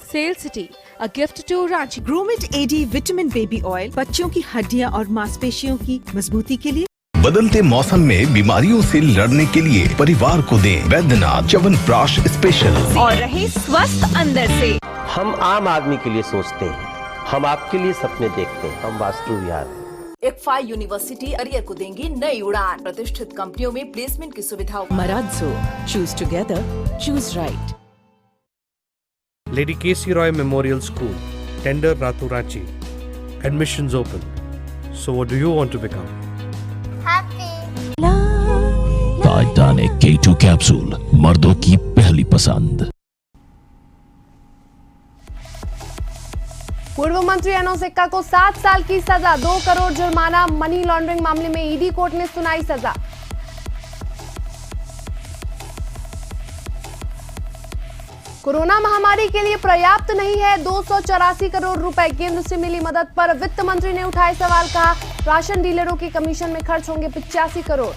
Sail City, a gift to Ranchi. ग्रोमेट AD vitamin baby oil बच्चों की हड्डियां और मांसपेशियों की मजबूती के लिए। बदलते मौसम में बीमारियों से लड़ने के लिए परिवार को दें बैद्यनाथ च्यवनप्राश स्पेशल और रहे स्वस्थ अंदर से। हम आम आदमी के लिए सोचते हैं, हम आपके लिए सपने देखते हैं, हम वास्तु विहार हैं। इक्फा यूनिवर्सिटी करियर को देंगी नई उड़ान। प्रतिष्ठित कंपनियों में प्लेसमेंट की सुविधा। Marazzo, choose together, choose right. Lady K.C. Roy Memorial School, Tender Ratu Ranchi. Admissions open. So what do you want to become? Titanic K2 capsule, मर्दों की पहली पसंद। पूर्व मंत्री एनोस एक्का को 7 साल की सजा, 2 करोड़ जुर्माना। मनी लॉन्ड्रिंग मामले में ईडी कोर्ट ने सुनाई सजा। कोरोना महामारी के लिए पर्याप्त नहीं है 284 करोड़ रुपए। केंद्र से मिली मदद पर वित्त मंत्री ने उठाए सवाल, कहा राशन डीलरों के कमीशन में खर्च होंगे 85 करोड़।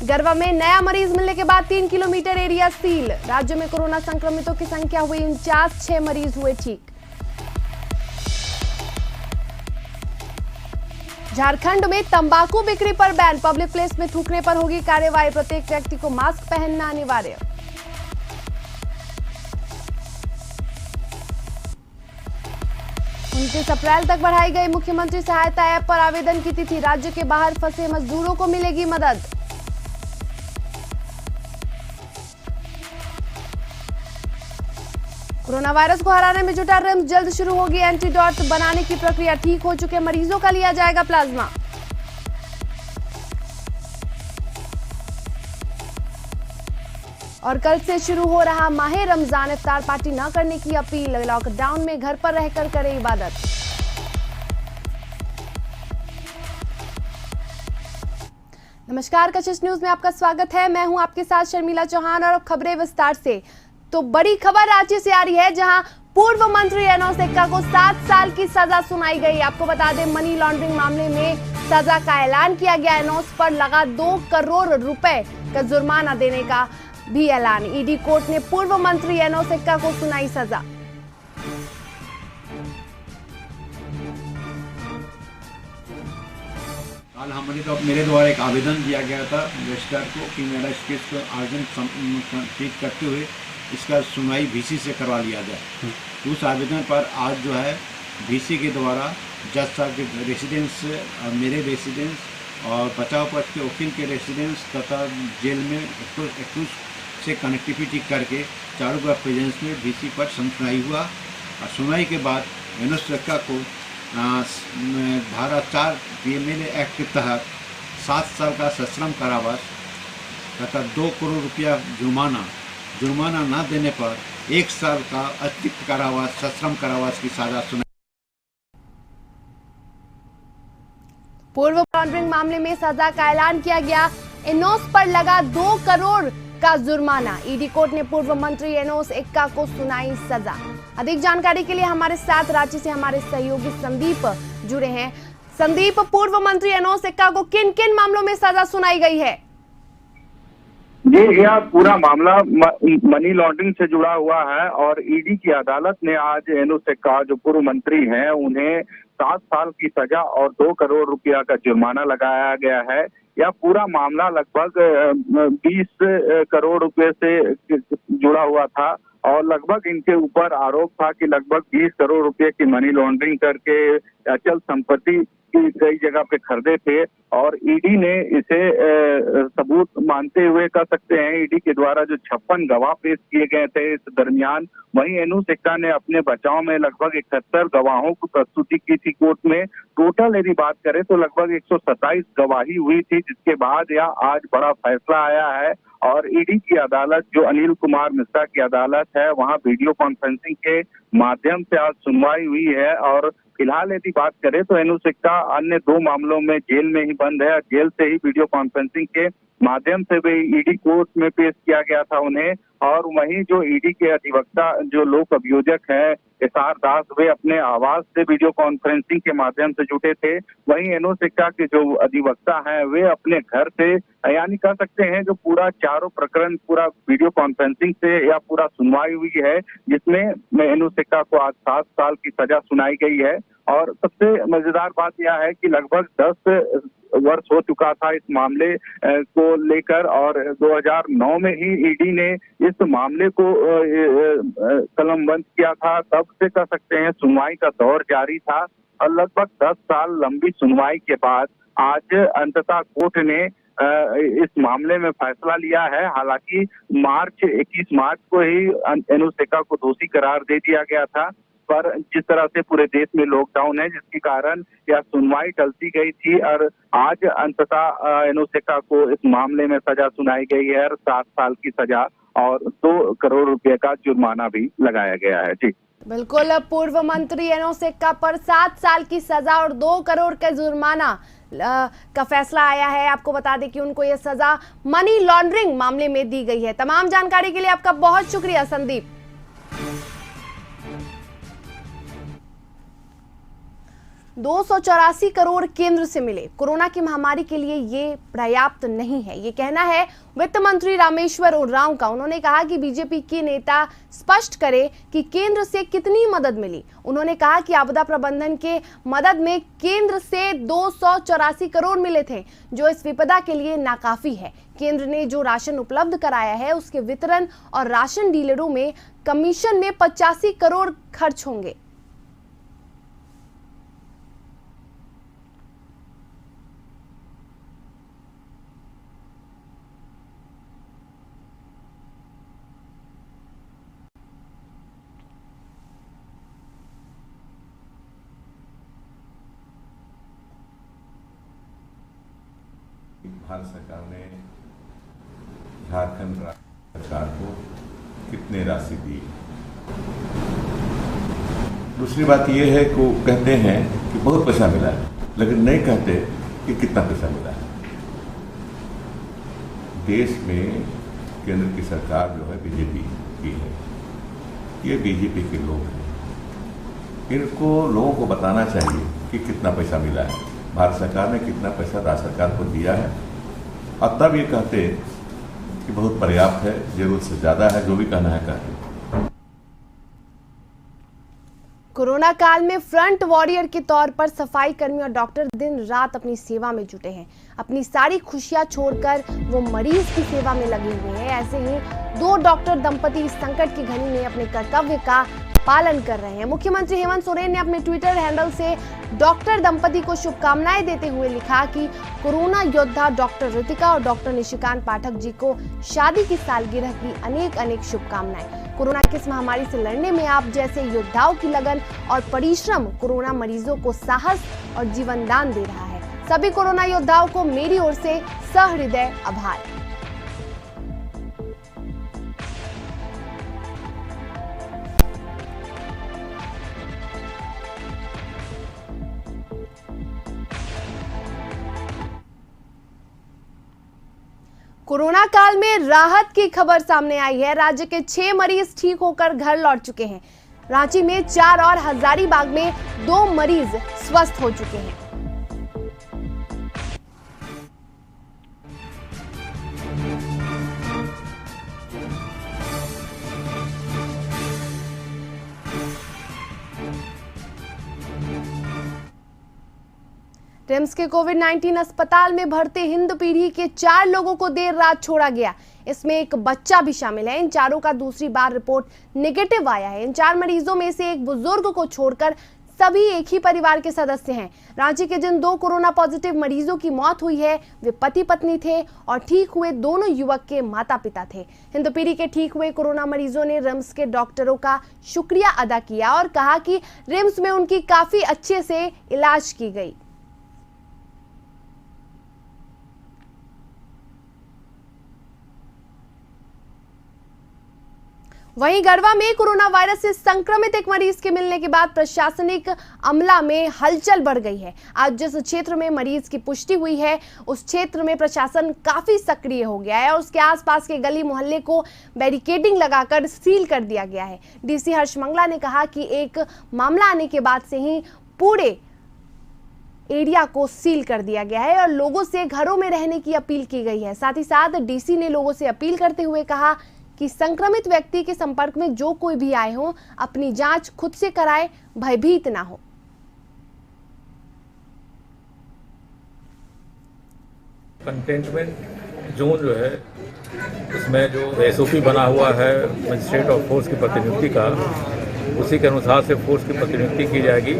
गरबा में नया मरीज मिलने के बाद 3 किलोमीटर एरिया सील। राज्य में कोरोना संक्रमितों की संख्या हुई 49, 6 मरीज हुए ठीक। झारखंड में तंबाकू बिक्री पर बैन, पब्लिक प्लेस में थूकने पर होगी कार्रवाई। प्रत्येक व्यक्ति को मास्क पहनना अनिवार्य। 29 अप्रैल तक बढ़ाई गई मुख्यमंत्री सहायता ऐप पर आवेदन की तिथि। राज्य के बाहर फंसे मजदूरों को मिलेगी मदद। कोरोना वायरस को हराने में जुटा रिम्स, जल्द शुरू होगी एंटीडोट बनाने की प्रक्रिया। ठीक हो चुके मरीजों का लिया जाएगा प्लाज्मा। और कल से शुरू हो रहा माहे रमजान, इफ्तार पार्टी न करने की अपील। लॉकडाउन में घर पर रहकर करें इबादत। नमस्कार, कशिश न्यूज में आपका स्वागत है। मैं हूं आपके साथ शर्मिला चौहान और खबरें विस्तार से। तो बड़ी खबर रांची से आ रही है, जहां पूर्व मंत्री एनोस एक्का को 7 साल की सजा सुनाई गई। आपको बता दें, मनी लॉन्ड्रिंग मामले में सजा का ऐलान किया गया। एनोस पर लगा 2 करोड़ रुपए का जुर्माना देने का भी ऐलान। ईडी कोर्ट ने पूर्व मंत्री एनोस एक्का को सुनाई सजा। कल हमारे मेरे द्वारा एक आवेदन दिया गया था रजिस्ट्रार को कि मेरा इस केस को आवेदन ठीक करते हुए इसका सुनवाई वीसी से करवा लिया जाए। उस आवेदन पर आज जो है वीसी के द्वारा जज साहब के रेसिडेंस, मेरे रेसिडेंस और बचाव पक्ष के वकील के रेसिडेंस तथा जेल में एक्यूज से कनेक्टिविटी करके चारों का प्रेजेंस में वीसी पर सुनवाई हुआ। और सुनवाई के बाद एनोस एक्का को धारा 4 PMLA एक्ट के तहत 7 साल का सश्रम कारावास तथा 2 करोड़ रुपया जुर्माना न देने पर 1 साल का अतिरिक्त कारावास, सश्रम कारावास की सजा सुनाई। पूर्व लॉन्ड्रिंग मामले में सजा का ऐलान किया गया। एनोस पर लगा 2 करोड़ का जुर्माना। ईडी कोर्ट ने पूर्व मंत्री एनोस एक्का को सुनाई सजा। अधिक जानकारी के लिए हमारे साथ रांची से हमारे सहयोगी संदीप जुड़े हैं। संदीप, पूर्व मंत्री एनोस एक्का को किन किन मामलों में सजा सुनाई गई है? जी, यह पूरा मामला मनी लॉन्ड्रिंग से जुड़ा हुआ है और ईडी की अदालत ने आज एनोस एक्का जो पूर्व मंत्री हैं उन्हें 7 साल की सजा और 2 करोड़ रुपया का जुर्माना लगाया गया है। यह पूरा मामला लगभग 20 करोड़ रुपए से जुड़ा हुआ था और लगभग इनके ऊपर आरोप था कि लगभग 20 करोड़ रुपए की मनी लॉन्ड्रिंग करके अचल संपत्ति कई जगह पे खरीदे थे। और ईडी ने इसे सबूत मानते हुए कह सकते हैं, ईडी के द्वारा जो 56 गवाह पेश किए गए थे इस दरमियान, वहीं एनोस एक्का ने अपने बचाव में लगभग 71 गवाहों को प्रस्तुति की थी कोर्ट में। टोटल यदि बात करें तो लगभग 127 गवाही हुई थी, जिसके बाद यह आज बड़ा फैसला आया है। और ईडी की अदालत जो अनिल कुमार मिश्रा की अदालत है, वहां वीडियो कॉन्फ्रेंसिंग के माध्यम से आज सुनवाई हुई है। और फिलहाल यदि बात करें तो एनोस एक्का अन्य 2 मामलों में जेल में ही बंद है। जेल से ही वीडियो कॉन्फ्रेंसिंग के माध्यम से भी ईडी कोर्ट में पेश किया गया था उन्हें। और वहीं जो ईडी के अधिवक्ता जो लोक अभियोजक है एसआर दास, वे अपने आवास से वीडियो कॉन्फ्रेंसिंग के माध्यम से जुटे थे। वहीं एनोस एक्का के जो अधिवक्ता हैं वे अपने घर से, यानी कह सकते हैं जो पूरा चारों प्रकरण पूरा वीडियो कॉन्फ्रेंसिंग से या पूरा सुनवाई हुई है, जिसमें एनोस एक्का को आज 7 साल की सजा सुनाई गई है। और सबसे मजेदार बात यह है कि लगभग 10 वर्ष हो चुका था इस मामले को लेकर, और 2009 में ही ईडी ने इस मामले को कलमबंद किया था। तब से कह सकते हैं सुनवाई का दौर जारी था, और लगभग 10 साल लंबी सुनवाई के बाद आज अंततः कोर्ट ने इस मामले में फैसला लिया है। हालांकि 21 मार्च को ही एनोस एक्का को दोषी करार दे दिया गया था, पर जिस तरह से पूरे देश में लॉकडाउन है जिसके कारण यह सुनवाई टलती गई थी, और आज अंततः एनोस एक्का को इस मामले में सजा सुनाई गई है, और 7 साल की सजा और 2 करोड़ रुपए का जुर्माना भी लगाया गया है। जी बिल्कुल, पूर्व मंत्री एनोस एक्का पर 7 साल की सजा और 2 करोड़ का जुर्माना का फैसला आया है। आपको बता दें कि उनको यह सजा मनी लॉन्ड्रिंग मामले में दी गई है। तमाम जानकारी के लिए आपका बहुत शुक्रिया संदीप। 284 करोड़ केंद्र से मिले। कोरोना की महामारी के लिए ये पर्याप्त नहीं है, ये कहना है वित्त मंत्री रामेश्वर उरांव का। उन्होंने कहा कि बीजेपी के नेता स्पष्ट करे कि केंद्र से कितनी मदद मिली। उन्होंने कहा कि आपदा प्रबंधन के मदद में केंद्र से 284 करोड़ मिले थे, जो इस विपदा के लिए नाकाफी है। केंद्र ने जो राशन उपलब्ध कराया है उसके वितरण और राशन डीलरों में कमीशन में 85 करोड़ खर्च होंगे। भारत सरकार ने झारखंड सरकार को कितने राशि दी। दूसरी बात यह है कि वो कहते हैं कि बहुत पैसा मिला है, लेकिन नहीं कहते कि कितना पैसा मिला है। देश में केंद्र की सरकार जो है बीजेपी की है, ये बीजेपी के लोग हैं। इनको लोगों को बताना चाहिए कि कितना पैसा मिला है, भारत सरकार ने कितना पैसा राज्य सरकार को दिया है, और तब ये कहते कि बहुत पर्याप्त है, जरूरत से ज्यादा है, जो भी कहना है कहते। कोरोना काल में फ्रंट वॉरियर के तौर पर सफाई कर्मी और डॉक्टर दिन रात अपनी सेवा में जुटे हैं। अपनी सारी खुशियां छोड़कर वो मरीज की सेवा में लगे हुए हैं। ऐसे ही 2 डॉक्टर दंपति इस संकट की घड़ी में अपने कर्तव्य का पालन कर रहे हैं। मुख्यमंत्री हेमंत सोरेन ने अपने ट्विटर हैंडल से डॉक्टर दंपति को शुभकामनाएं देते हुए लिखा कि कोरोना योद्धा डॉक्टर ऋतिका और डॉक्टर निशिकांत पाठक जी को शादी की सालगिरह की अनेक अनेक शुभकामनाएं। कोरोना की इस महामारी से लड़ने में आप जैसे योद्धाओं की लगन और परिश्रम कोरोना मरीजों को साहस और जीवन दान दे रहा है। सभी कोरोना योद्धाओं को मेरी ओर से सहृदय आभार। कोरोना काल में राहत की खबर सामने आई है। राज्य के 6 मरीज ठीक होकर घर लौट चुके हैं। रांची में 4 और हजारीबाग में 2 मरीज स्वस्थ हो चुके हैं। रिम्स के कोविड-19 अस्पताल में भर्ती हिंद पीढ़ी के 4 लोगों को देर रात छोड़ा गया। इसमें एक बच्चा भी शामिल है। इन चारों का दूसरी बार रिपोर्ट नेगेटिव आया है। इन 4 मरीजों में से एक बुजुर्ग को छोड़कर सभी एक ही परिवार के सदस्य हैं। रांची के जिन 2 कोरोना पॉजिटिव मरीजों की मौत हुई है वे पति पत्नी थे और ठीक हुए दोनों युवक के माता पिता थे। हिंद पीढ़ी के ठीक हुए कोरोना मरीजों ने रिम्स के डॉक्टरों का शुक्रिया अदा किया और कहा कि रिम्स में उनकी काफी अच्छे से इलाज की गई। वहीं गढ़वा में कोरोना वायरस से संक्रमित एक मरीज के मिलने के बाद प्रशासनिक अमला में हलचल बढ़ गई है। आज जिस क्षेत्र में मरीज की पुष्टि हुई है उस क्षेत्र में प्रशासन काफी सक्रिय हो गया है और उसके आसपास के गली मोहल्ले को बैरिकेडिंग लगाकर सील कर दिया गया है। डीसी हर्ष मंगला ने कहा कि एक मामला आने के बाद से ही पूरे एरिया को सील कर दिया गया है और लोगों से घरों में रहने की अपील की गई है। साथ ही साथ डीसी ने लोगों से अपील करते हुए कहा कि संक्रमित व्यक्ति के संपर्क में जो कोई भी आए हो अपनी जांच खुद से कराए, भयभीत ना हो। कंटेनमेंट जोन जो है उसमें जो एसओपी बना हुआ है मजिस्ट्रेट ऑफ फोर्स की प्रतिनियुक्ति का, उसी के अनुसार से फोर्स की प्रतिनियुक्ति की जाएगी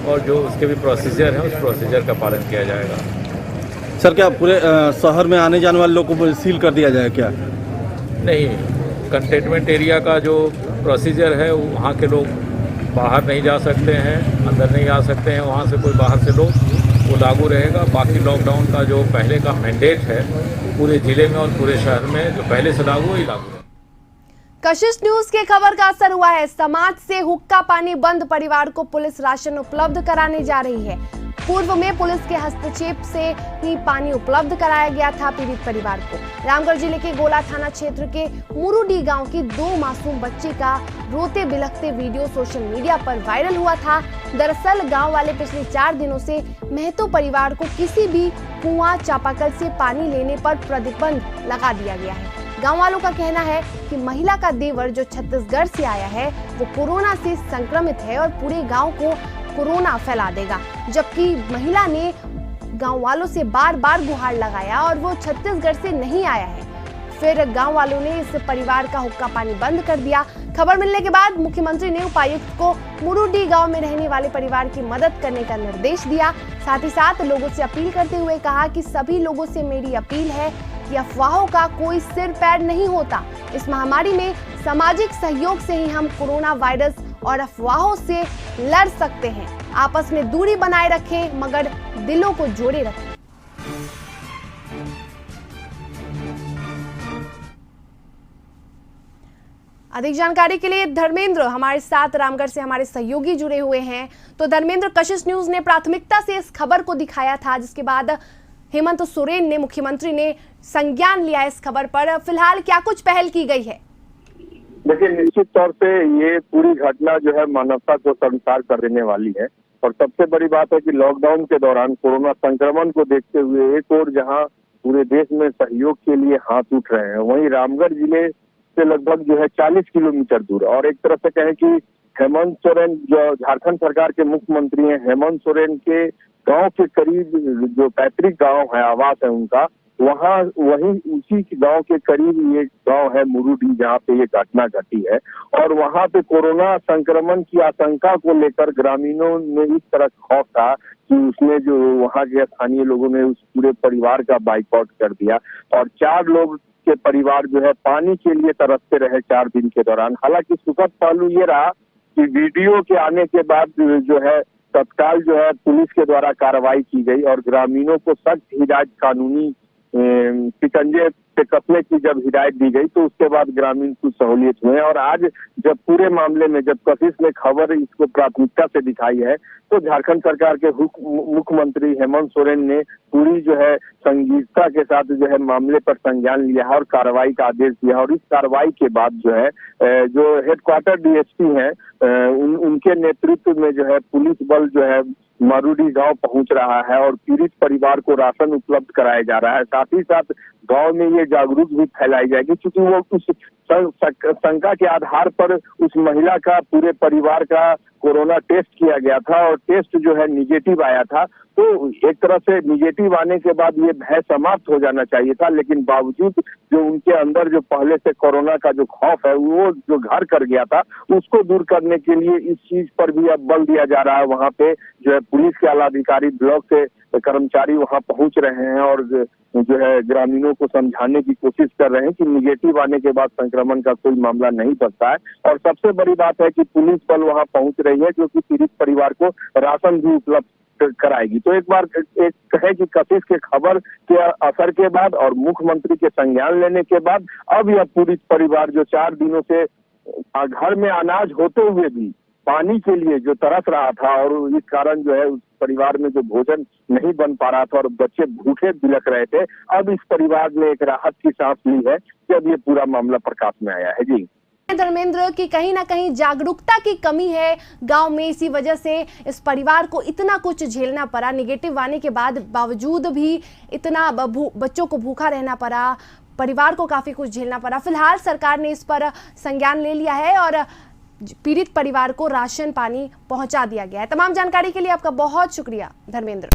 और जो उसके भी प्रोसीजर है उस प्रोसीजर का पालन किया जाएगा। सर क्या पूरे शहर में आने जाने वाले लोगों को सील कर दिया जाए क्या? नहीं, कंटेनमेंट एरिया का जो प्रोसीजर है वहाँ के लोग बाहर नहीं जा सकते हैं, अंदर नहीं आ सकते हैं, वहाँ से कोई बाहर से लोग वो लागू रहेगा। बाकी लॉकडाउन का जो पहले का मैंडेट है पूरे जिले में और पूरे शहर में जो पहले से लागू वही लागू है। कशिश न्यूज के खबर का असर हुआ है। समाज से हुक्का पानी बंद परिवार को पुलिस राशन उपलब्ध कराने जा रही है। पूर्व में पुलिस के हस्तक्षेप से ही पानी उपलब्ध कराया गया था पीड़ित परिवार को। रामगढ़ जिले के गोला थाना क्षेत्र के मुरुडी गांव की 2 मासूम बच्चे का रोते बिलखते वीडियो सोशल मीडिया पर वायरल हुआ था। दरअसल गांव वाले पिछले 4 दिनों से महतो परिवार को किसी भी कुआं चापाकल से पानी लेने पर प्रतिबंध लगा दिया गया है। गांव वालों का कहना है कि महिला का देवर जो छत्तीसगढ़ से आया है वो कोरोना से संक्रमित है और पूरे गांव को कोरोना फैला देगा, जबकि महिला ने गांव वालों से बार बार गुहार लगाया और वो छत्तीसगढ़ से नहीं आया है। फिर गांव वालों ने इस परिवार का हुक्का पानी बंद कर दिया। खबर मिलने के बाद मुख्यमंत्री ने उपायुक्त को मुरुडी गांव में रहने वाले परिवार की मदद करने का निर्देश दिया। साथ ही साथ लोगों से अपील करते हुए कहा कि सभी लोगों से मेरी अपील है कि अफवाहों का कोई सिर पैर नहीं होता। इस महामारी में सामाजिक सहयोग से ही हम कोरोना वायरस और अफवाहों से लड़ सकते हैं। आपस में दूरी बनाए रखें मगर दिलों को जोड़े रखें। अधिक जानकारी के लिए धर्मेंद्र हमारे साथ रामगढ़ से हमारे सहयोगी जुड़े हुए हैं। तो धर्मेंद्र, कशिश न्यूज ने प्राथमिकता से इस खबर को दिखाया था जिसके बाद हेमंत सोरेन ने, मुख्यमंत्री ने संज्ञान लिया इस खबर पर। फिलहाल क्या कुछ पहल की गई है? देखिए, निश्चित तौर पे ये पूरी घटना जो है मानवता को शर्मसार कर देने वाली है और सबसे बड़ी बात है कि लॉकडाउन के दौरान कोरोना संक्रमण को देखते हुए एक और जहां पूरे देश में सहयोग के लिए हाथ उठ रहे हैं, वहीं रामगढ़ जिले से लगभग जो है 40 किलोमीटर दूर और एक तरफ से कहें कि हेमंत सोरेन जो झारखंड सरकार के मुख्यमंत्री हैं, हेमंत सोरेन के गांव के करीब जो पैतृक गांव है, आवास है उनका, वहाँ वही उसी गांव के करीब ये गांव है मुरुडी जहाँ पे ये घटना घटी है और वहाँ पे कोरोना संक्रमण की आशंका को लेकर ग्रामीणों में इस तरह खौफ था कि उसने जो वहाँ के स्थानीय लोगों ने उस पूरे परिवार का बाइकआउट कर दिया और 4 लोग के परिवार जो है पानी के लिए तरसते रहे 4 दिन के दौरान। हालांकि सुखद पहलू ये रहा कि वीडियो के आने के बाद जो है तत्काल जो है पुलिस के द्वारा कार्रवाई की गई और ग्रामीणों को सख्त हिदायत, कानूनी शिकंजे से कसने की जब हिदायत दी गई तो उसके बाद ग्रामीण कुछ सहूलियत हुए और आज जब पूरे मामले में जब कशिश ने खबर इसको प्राथमिकता से दिखाई है तो झारखंड सरकार के मुख्यमंत्री हेमंत सोरेन ने पूरी जो है संजीदता के साथ जो है मामले पर संज्ञान लिया है और कार्रवाई का आदेश दिया और इस कार्रवाई के बाद जो है जो हेडक्वार्टर डीएसपी हैं उनके नेतृत्व में जो है पुलिस बल जो है मरुडी गांव पहुंच रहा है और पीड़ित परिवार को राशन उपलब्ध कराया जा रहा है। साथ ही साथ गांव में ये जागरूक भी फैलाई जाएगी क्योंकि वो उस शंका के आधार पर उस महिला का पूरे परिवार का कोरोना टेस्ट किया गया था और टेस्ट जो है निगेटिव आया था। तो एक तरह से निगेटिव आने के बाद ये भय समाप्त हो जाना चाहिए था, लेकिन बावजूद जो उनके अंदर जो पहले से कोरोना का जो खौफ है वो जो घर कर गया था उसको दूर करने के लिए इस चीज पर भी अब बल दिया जा रहा है। वहाँ पे जो है पुलिस के आला अधिकारी, ब्लॉक के कर्मचारी वहाँ पहुंच रहे हैं और जो है ग्रामीणों को समझाने की कोशिश कर रहे हैं कि निगेटिव आने के बाद संक्रमण का कोई मामला नहीं बनता है। और सबसे बड़ी बात है कि पुलिस बल वहाँ पहुंच रही है जो कि पीड़ित परिवार को राशन भी उपलब्ध कराएगी। तो एक बार एक कहे कि कशिश के खबर के असर के बाद और मुख्यमंत्री के संज्ञान लेने के बाद अब यह पूरी परिवार जो 4 दिनों से घर में अनाज होते हुए भी पानी के लिए जो तरस रहा था और इस कारण जो है उस परिवार में जो भोजन नहीं बन पा रहा था और बच्चे भूखे बिलख रहे थे, अब इस परिवार ने एक राहत की सांस ली है जब ये पूरा मामला प्रकाश में आया है। जी धर्मेंद्र की कहीं ना कहीं जागरूकता की कमी है गांव में, इसी वजह से इस परिवार को इतना कुछ झेलना पड़ा। नेगेटिव आने के बावजूद भी इतना बच्चों को भूखा रहना पड़ा, परिवार को काफी कुछ झेलना पड़ा। फिलहाल सरकार ने इस पर संज्ञान ले लिया है और पीड़ित परिवार को राशन पानी पहुंचा दिया गया है। तमाम जानकारी के लिए आपका बहुत शुक्रिया धर्मेंद्र।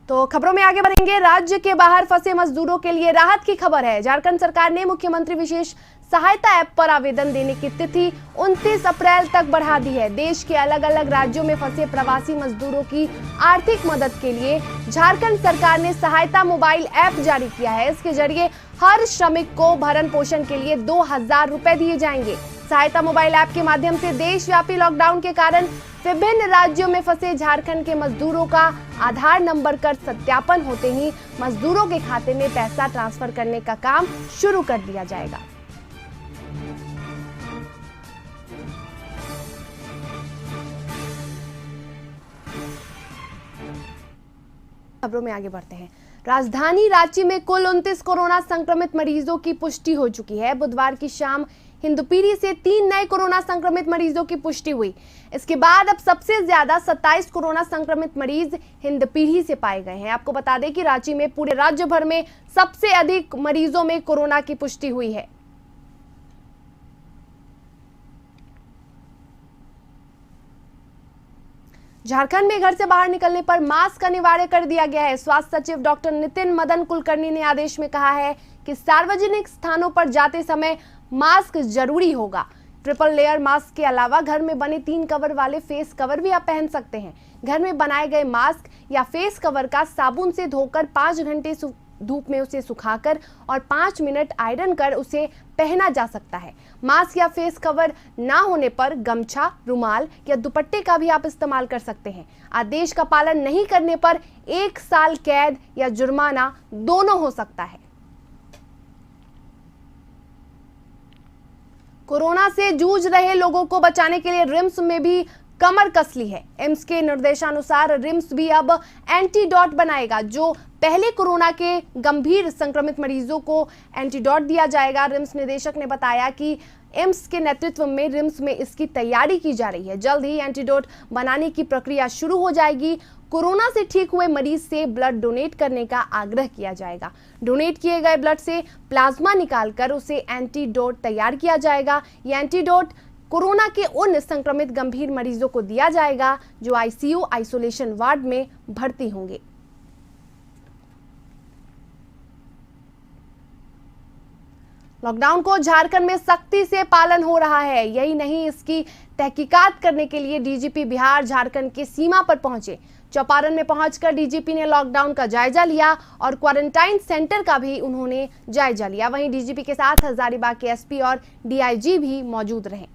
तो खबरों में आगे बढ़ेंगे। राज्य के बाहर फंसे मजदूरों के लिए राहत की खबर है। झारखंड सरकार ने मुख्यमंत्री विशेष सहायता ऐप पर आवेदन देने की तिथि 29 अप्रैल तक बढ़ा दी है। देश के अलग अलग राज्यों में फंसे प्रवासी मजदूरों की आर्थिक मदद के लिए झारखंड सरकार ने सहायता मोबाइल ऐप जारी किया है। इसके जरिए हर श्रमिक को भरण पोषण के लिए 2000 रुपए दिए जाएंगे। सहायता मोबाइल ऐप के माध्यम से देशव्यापी लॉकडाउन के कारण विभिन्न राज्यों में फंसे झारखंड के मजदूरों का आधार नंबर का सत्यापन होते ही मजदूरों के खाते में पैसा ट्रांसफर करने का काम शुरू कर दिया जाएगा। खबरों में आगे बढ़ते हैं। राजधानी रांची में कुल 29 कोरोना संक्रमित मरीजों की पुष्टि हो चुकी है। बुधवार की शाम हिंदपीढ़ी से 3 नए कोरोना संक्रमित मरीजों की पुष्टि हुई। इसके बाद अब सबसे ज्यादा 27 कोरोना संक्रमित मरीज हिंदपीढ़ी से पाए गए हैं। आपको बता दें कि रांची में पूरे राज्य भर में सबसे अधिक मरीजों में कोरोना की पुष्टि हुई है। झारखंड में घर से बाहर निकलने पर मास्क अनिवार्य कर दिया गया है। स्वास्थ्य सचिव डॉक्टर नितिन मदन कुलकर्णी ने आदेश में कहा है कि सार्वजनिक स्थानों पर जाते समय मास्क जरूरी होगा। ट्रिपल लेयर मास्क के अलावा घर में बने 3 कवर वाले फेस कवर भी आप पहन सकते हैं। घर में बनाए गए मास्क या फेस कवर का साबुन से धोकर 5 घंटे धूप में उसे सुखाकर और 5 मिनट आयरन कर उसे पहना जा सकता है। मास्क या फेस कवर ना होने पर गमछा, रुमाल या दुपट्टे का भी आप इस्तेमाल कर सकते हैं। आदेश का पालन नहीं करने पर 1 साल कैद या जुर्माना दोनों हो सकता है। कोरोना से जूझ रहे लोगों को बचाने के लिए रिम्स में भी कमर कस ली है। एम्स के निर्देशानुसार रिम्स भी अब एंटीडोट बनाएगा। जो पहले कोरोना के गंभीर संक्रमित मरीजों को एंटीडोट दिया जाएगा। रिम्स निदेशक ने बताया कि एम्स के नेतृत्व में रिम्स में इसकी तैयारी की जा रही है। जल्द ही एंटीडोट बनाने की प्रक्रिया शुरू हो जाएगी। कोरोना से ठीक हुए मरीज से ब्लड डोनेट करने का आग्रह किया जाएगा। डोनेट किए गए ब्लड से प्लाज्मा निकालकर उसे एंटीडोट तैयार किया जाएगा। यह एंटीडोट कोरोना के उन संक्रमित गंभीर मरीजों को दिया जाएगा जो आईसीयू आइसोलेशन वार्ड में भर्ती होंगे। लॉकडाउन को झारखंड में सख्ती से पालन हो रहा है। यही नहीं, इसकी तहकीकात करने के लिए डीजीपी बिहार झारखंड की सीमा पर पहुंचे। चौपारण में पहुंचकर डीजीपी ने लॉकडाउन का जायजा लिया और क्वारंटाइन सेंटर का भी उन्होंने जायजा लिया। वहीं डीजीपी के साथ हजारीबाग के एसपी और डीआईजी भी मौजूद रहे।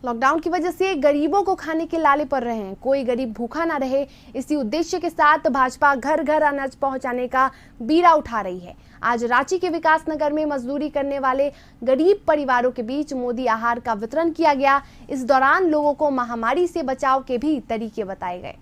लॉकडाउन की वजह से गरीबों को खाने के लाले पड़ रहे हैं। कोई गरीब भूखा ना रहे, इसी उद्देश्य के साथ भाजपा घर घर अनाज पहुंचाने का बीड़ा उठा रही है। आज रांची के विकास नगर में मजदूरी करने वाले गरीब परिवारों के बीच मोदी आहार का वितरण किया गया। इस दौरान लोगों को महामारी से बचाव के भी तरीके बताए गए।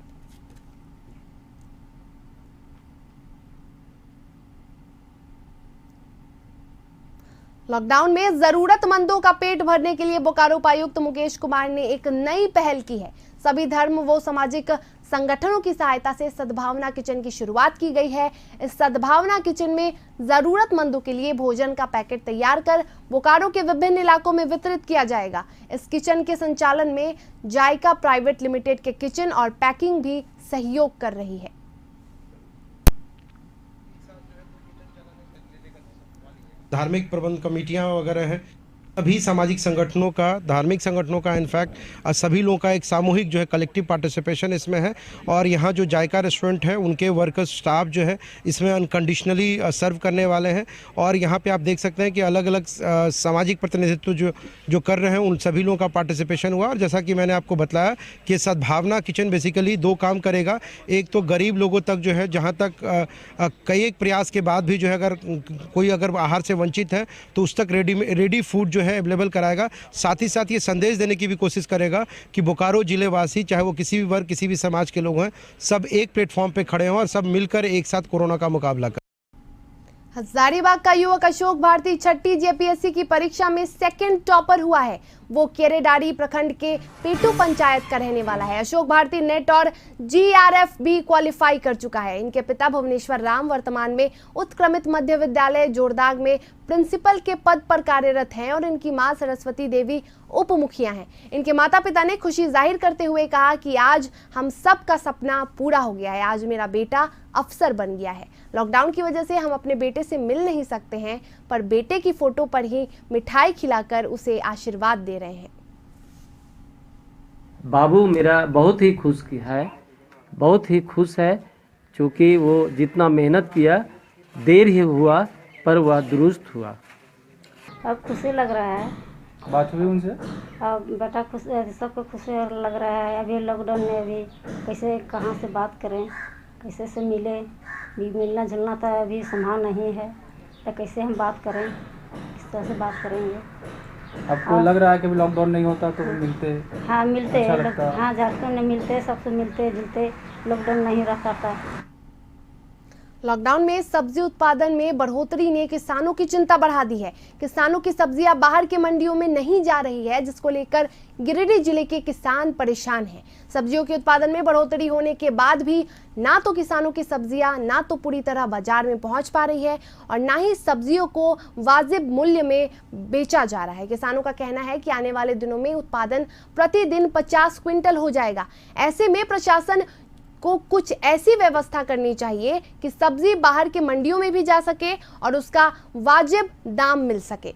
लॉकडाउन में जरूरतमंदों का पेट भरने के लिए बोकारो उपायुक्त मुकेश कुमार ने एक नई पहल की है। सभी धर्म व सामाजिक संगठनों की सहायता से सद्भावना किचन की शुरुआत की गई है। इस सद्भावना किचन में जरूरतमंदों के लिए भोजन का पैकेट तैयार कर बोकारो के विभिन्न इलाकों में वितरित किया जाएगा। इस किचन के संचालन में जायका प्राइवेट लिमिटेड के किचन और पैकिंग भी सहयोग कर रही है। धार्मिक प्रबंध कमेटियां वगैरह हैं, सभी सामाजिक संगठनों का, धार्मिक संगठनों का, इनफैक्ट सभी लोगों का एक सामूहिक जो है कलेक्टिव पार्टिसिपेशन इसमें है। और यहाँ जो जायका रेस्टोरेंट है उनके वर्कर्स, स्टाफ जो है इसमें अनकंडीशनली सर्व करने वाले हैं। और यहाँ पे आप देख सकते हैं कि अलग अलग सामाजिक प्रतिनिधित्व जो कर रहे हैं उन सभी लोगों का पार्टिसिपेशन हुआ। और जैसा कि मैंने आपको बताया कि सद्भावना किचन बेसिकली 2 काम करेगा। एक तो गरीब लोगों तक जो है, जहाँ तक कई एक प्रयास के बाद भी जो है अगर कोई आहार से वंचित है तो उस तक रेडी फूड जो है अवेलेबल कराएगा। साथ ही साथ ये संदेश देने की भी कोशिश करेगा कि बोकारो जिले वासी, चाहे वो किसी भी वर्ग, किसी भी समाज के लोग हैं, सब एक प्लेटफॉर्म पे खड़े हों और सब मिलकर एक साथ कोरोना का मुकाबला करें। हजारीबाग का युवक अशोक भारती छठी जेपीएससी की परीक्षा में सेकंड टॉपर हुआ है। वो केरेडारी प्रखंड के पेटू पंचायत का रहने वाला है। अशोक भारती नेट और जीआरएफ भी क्वालिफाई कर चुका है। इनके पिता भुवनेश्वर राम वर्तमान में उत्क्रमित मध्य विद्यालय जोरदाग में प्रिंसिपल के पद पर कार्यरत हैं और इनकी मां सरस्वती देवी उप मुखिया हैं। इनके माता पिता ने खुशी जाहिर करते हुए कहा कि आज हम सब का सपना पूरा हो गया है, आज मेरा बेटा अफसर बन गया है। लॉकडाउन की वजह से हम अपने बेटे से मिल नहीं सकते हैं, पर बेटे की फोटो पर ही मिठाई खिलाकर उसे आशीर्वाद दे रहे हैं। बाबू मेरा बहुत ही खुश है क्योंकि वो जितना मेहनत किया, देर ही हुआ पर वह दुरुस्त हुआ। अब खुशी लग रहा है। बात हुई उनसे? अब बेटा खुश, सबको खुशी लग रहा है। अभी लॉकडाउन में अभी कैसे कहाँ से बात करें, कैसे से मिलना जुलना तो अभी संभव नहीं है, तो कैसे हम बात करें, किस तरह से बात करेंगे। आपको लग रहा है कि लॉकडाउन नहीं होता तो मिलते? हाँ मिलते, अच्छा हाँ झारखंड में मिलते, सबसे मिलते जुलते, लॉकडाउन नहीं रहता था। लॉकडाउन में सब्जी उत्पादन में बढ़ोतरी ने किसानों की चिंता बढ़ा दी है। किसानों की सब्जियां बाहर के मंडियों में नहीं जा रही है, जिसको लेकर गिरिडीह जिले के किसान परेशान हैं। सब्जियों के उत्पादन में बढ़ोतरी होने के बाद भी ना तो किसानों की सब्जियां ना तो पूरी तरह बाजार में पहुंच पा रही है और ना ही सब्जियों को वाजिब मूल्य में बेचा जा रहा है। किसानों का कहना है कि आने वाले दिनों में उत्पादन प्रतिदिन 50 क्विंटल हो जाएगा। ऐसे में प्रशासन को कुछ ऐसी व्यवस्था करनी चाहिए कि सब्जी बाहर के मंडियों में भी जा सके और उसका वाजिब दाम मिल सके।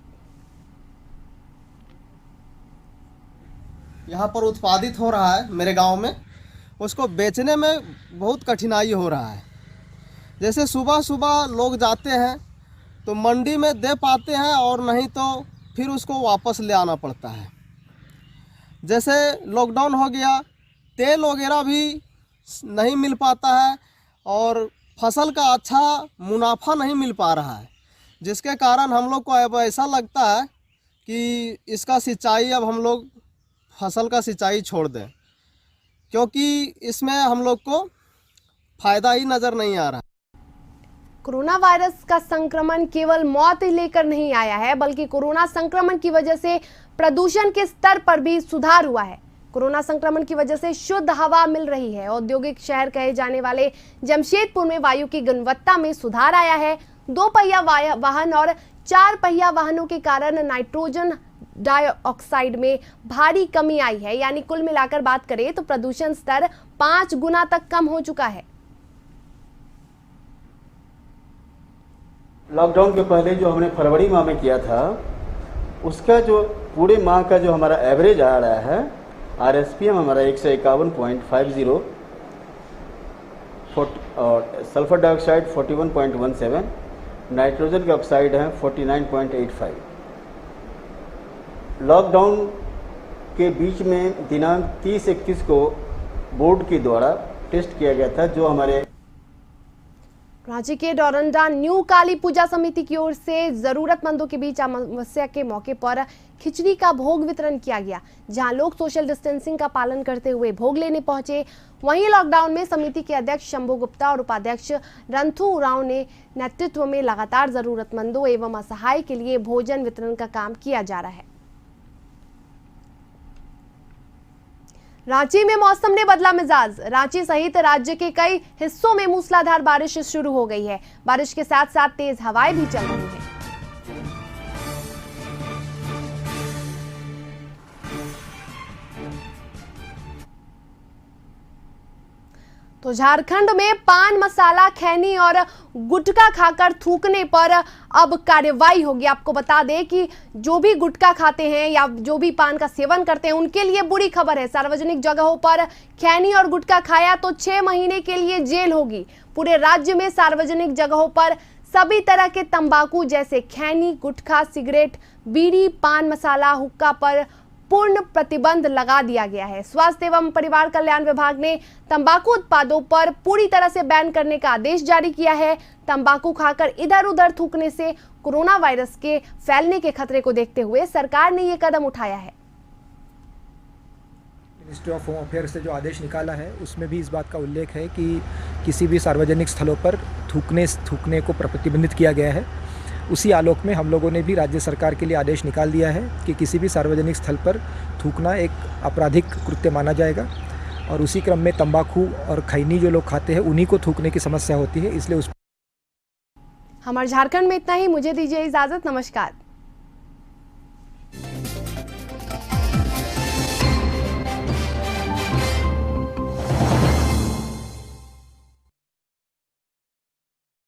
यहाँ पर उत्पादित हो रहा है मेरे गांव में, उसको बेचने में बहुत कठिनाई हो रहा है। जैसे सुबह सुबह लोग जाते हैं तो मंडी में दे पाते हैं और नहीं तो फिर उसको वापस ले आना पड़ता है। जैसे लॉकडाउन हो गया, तेल वगैरह भी नहीं मिल पाता है और फसल का अच्छा मुनाफा नहीं मिल पा रहा है, जिसके कारण हम लोग को अब ऐसा लगता है कि इसका सिंचाई अब हम लोग फसल का सिंचाई छोड़ दें, क्योंकि इसमें हम लोग को फायदा ही नज़र नहीं आ रहा। कोरोना वायरस का संक्रमण केवल मौत ही लेकर नहीं आया है, बल्कि कोरोना संक्रमण की वजह से प्रदूषण के स्तर पर भी सुधार हुआ है। कोरोना संक्रमण की वजह से शुद्ध हवा मिल रही है। औद्योगिक शहर कहे जाने वाले जमशेदपुर में वायु की गुणवत्ता में सुधार आया है। 2 पहिया वाहन और 4 पहिया वाहनों के कारण नाइट्रोजन डाइऑक्साइड में भारी कमी आई है। यानी कुल मिलाकर बात करें तो प्रदूषण स्तर 5 गुना तक कम हो चुका है। लॉकडाउन के पहले जो हमने फरवरी माह में किया था, उसका जो पूरे माह का जो हमारा एवरेज आ रहा है, RSPM हमारा 151.50 और सल्फर डाइऑक्साइड 41.17, नाइट्रोजन के ऑक्साइड हैं 49.85। लॉकडाउन के बीच में दिनांक 30-31 को बोर्ड के द्वारा टेस्ट किया गया था, जो हमारे रांची के डोरंडा न्यू काली पूजा समिति की ओर से जरूरतमंदों के बीच अमावस्या के मौके पर खिचड़ी का भोग वितरण किया गया। जहां लोग सोशल डिस्टेंसिंग का पालन करते हुए भोग लेने पहुंचे, वहीं लॉकडाउन में समिति के अध्यक्ष शंभू गुप्ता और उपाध्यक्ष रंथू उरांव ने नेतृत्व में लगातार जरूरतमंदों एवं असहाय के लिए भोजन वितरण का काम किया जा रहा है। रांची में मौसम ने बदला मिजाज। रांची सहित राज्य के कई हिस्सों में मूसलाधार बारिश शुरू हो गई है। बारिश के साथ साथ तेज हवाएं भी चल रही हैं। तो झारखंड में पान मसाला, खैनी और गुटखा खाकर थूकने पर अब कार्रवाई होगी। आपको बता दें कि जो भी गुटखा खाते हैं या जो भी पान का सेवन करते हैं उनके लिए बुरी खबर है। सार्वजनिक जगहों पर खैनी और गुटखा खाया तो 6 महीने के लिए जेल होगी। पूरे राज्य में सार्वजनिक जगहों पर सभी तरह के तंबाकू जैसे खैनी, गुटखा, सिगरेट, बीड़ी, पान मसाला, हुक्का पर पूर्ण प्रतिबंध लगा दिया गया है। स्वास्थ्य एवं परिवार कल्याण विभाग ने तंबाकू उत्पादों पर पूरी तरह से बैन करने का आदेश जारी किया है। तंबाकू खाकर इधर उधर थूकने से कोरोना वायरस के फैलने के खतरे को देखते हुए सरकार ने ये कदम उठाया है। मिनिस्ट्री ऑफ होम अफेयर्स से जो आदेश निकाला है उसमें भी इस बात का उल्लेख है कि किसी भी सार्वजनिक स्थलों पर थूकने को प्रतिबंधित किया गया है। उसी आलोक में हम लोगों ने भी राज्य सरकार के लिए आदेश निकाल दिया है कि किसी भी सार्वजनिक स्थल पर थूकना एक आपराधिक कृत्य माना जाएगा और उसी क्रम में तंबाकू और खैनी जो लोग खाते हैं उन्हीं को थूकने की समस्या होती है, इसलिए उस हमारे झारखंड में इतना ही। मुझे दीजिए इजाजत। नमस्कार।